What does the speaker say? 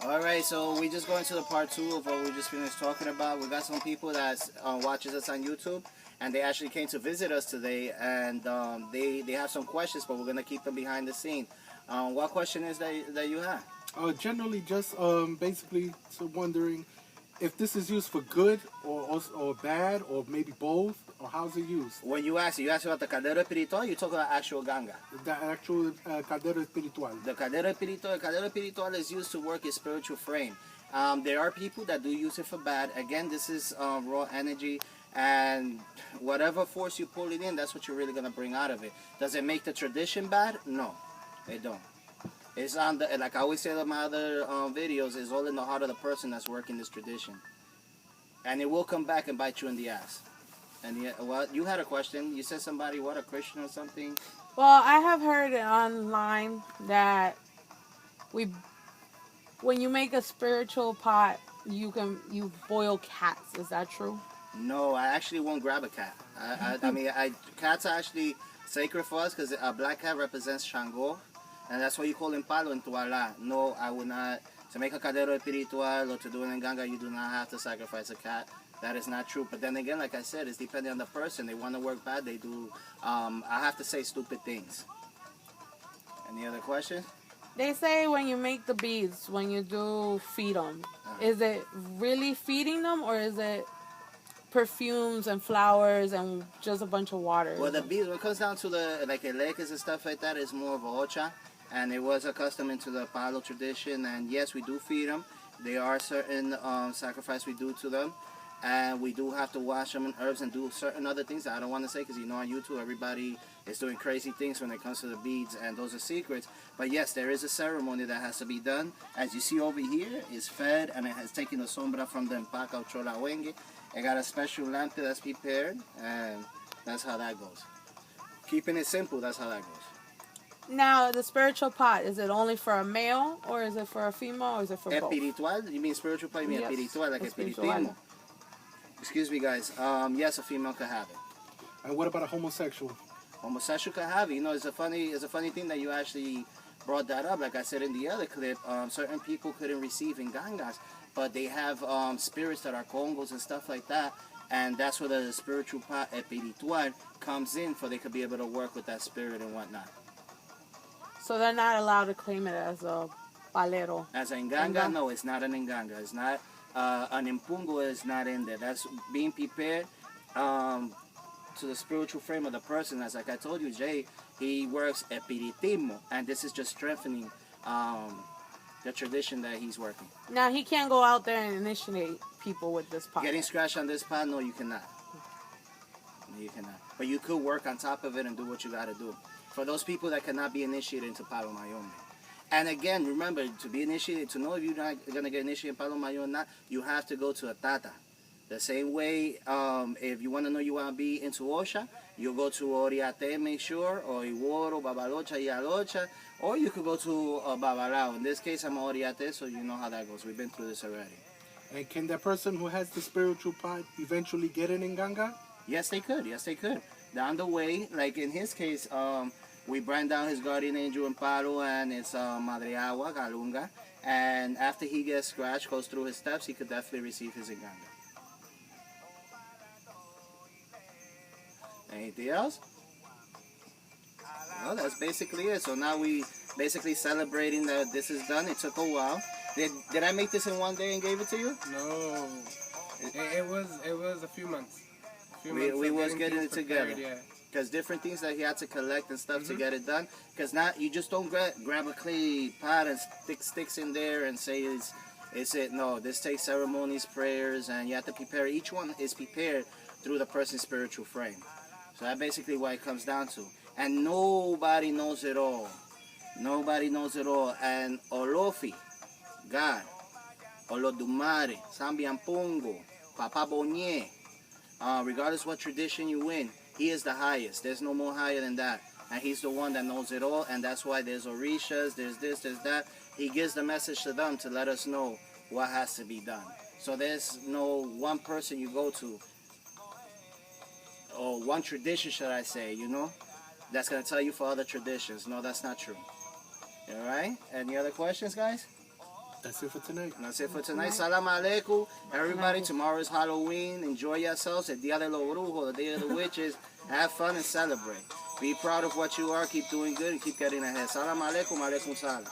All right, so we just go into the part two of what we just finished talking about. We got some people that watches us on YouTube, and they actually came to visit us today, and they have some questions, but we're gonna keep them behind the scene. What question is that you have? Generally, just basically wondering if this is used for good or bad or maybe both, or how's it used? When you ask about the caldero espiritual, you talk about actual ganga. The actual caldero espiritual. The caldero espiritual is used to work a spiritual frame. There are people that do use it for bad. Again, this is raw energy, and whatever force you pull it in, that's what you're really gonna bring out of it. Does it make the tradition bad? No, it don't. It's on the, like I always say in my other videos, it's all in the heart of the person that's working this tradition, and it will come back and bite you in the ass. And yet, well, you had a question. You said somebody, what, a Christian or something? Well, I have heard online that when you make a spiritual pot, you boil cats. Is that true? No, I actually won't grab a cat. I mean, cats are actually sacred for us because a black cat represents Shango, and that's why you call him palo in Tuala. No, I would not. To make a caldero espiritual or to do an enganga, you do not have to sacrifice a cat. That is not true. But then again, like I said, it's depending on the person. They want to work bad, they do. I have to say stupid things. Any other questions? They say when you make the beads, when you do feed them, is it really feeding them or is it perfumes and flowers and just a bunch of water? Well, the beads, when it comes down to the like elekes and stuff like that, is more of a ocha, and it was accustomed into the palo tradition. And yes, we do feed them. There are certain sacrifice we do to them. And we do have to wash them in herbs and do certain other things that I don't want to say because on YouTube everybody is doing crazy things when it comes to the beads, and those are secrets. But yes, there is a ceremony that has to be done. As you see over here, it's fed and it has taken the sombra from the empaca of chola wenge. It got a special lamp that's prepared, and that's how that goes. Keeping it simple, that's how that goes. Now, the spiritual pot, is it only for a male or is it for a female or is it for both? Espiritual? You mean spiritual pot? You mean espiritual, like espiritismo? Excuse me, guys. Yes, a female could have it. And what about a homosexual? Homosexual could have it. It's a funny thing that you actually brought that up. Like I said in the other clip, certain people couldn't receive ingangas, but they have spirits that are congos and stuff like that, and that's where the spiritual part espiritual comes in, for they could be able to work with that spirit and whatnot. So they're not allowed to claim it as a palero. As an inganga, no, it's not an inganga. It's not. An impungo is not in there. That's being prepared to the spiritual frame of the person. As like I told you, Jay, he works espiritismo, and this is just strengthening the tradition that he's working. Now, he can't go out there and initiate people with this pot. Getting scratched on this pot, no, you cannot. No, you cannot. But you could work on top of it and do what you got to do. For those people that cannot be initiated into Palo Mayombe. And again, remember, to be initiated, to know if you're not going to get initiated in Palo Mayo or not, you have to go to a tata. The same way, if you want to know you want to be into Osha, you go to Oriate, make sure, or Iworo, Babalocha, Yalocha, or you could go to Babalao. In this case, I'm Oriate, so you know how that goes. We've been through this already. And can that person who has the spiritual pot eventually get an inganga? Yes, they could. Yes, they could. Down the way, like in his case, we brand down his guardian angel in Palo, and it's Madre Agua, Galunga. And after he gets scratched, goes through his steps, he could definitely receive his inganga. Anything else? Well, that's basically it. So now we basically celebrating that this is done. It took a while. Did I make this in one day and gave it to you? No. It was a few months. We was getting it together. Yeah. Because different things that he had to collect and stuff to get it done. Because not, you just don't grab a clay pot and stick sticks in there and say it's it. No, this takes ceremonies, prayers, and you have to prepare. Each one is prepared through the person's spiritual frame. So that's basically what it comes down to. And nobody knows it all. Nobody knows it all. And Olofi, God, Olodumare, Sambiampungo, Papa Bonye, regardless what tradition you in, he is the highest. There's no more higher than that. And he's the one that knows it all. And that's why there's Orishas, there's this, there's that. He gives the message to them to let us know what has to be done. So there's no one person you go to, or one tradition, should I say, that's going to tell you for other traditions. No, that's not true. All right? Any other questions, guys? That's it for tonight. And that's it for tonight. Salam alaikum. Everybody, tomorrow is Halloween. Enjoy yourselves. El Día de los Brujos, the Day of the Witches. Have fun and celebrate. Be proud of what you are. Keep doing good and keep getting ahead. Salam alaikum. Alaikum salam.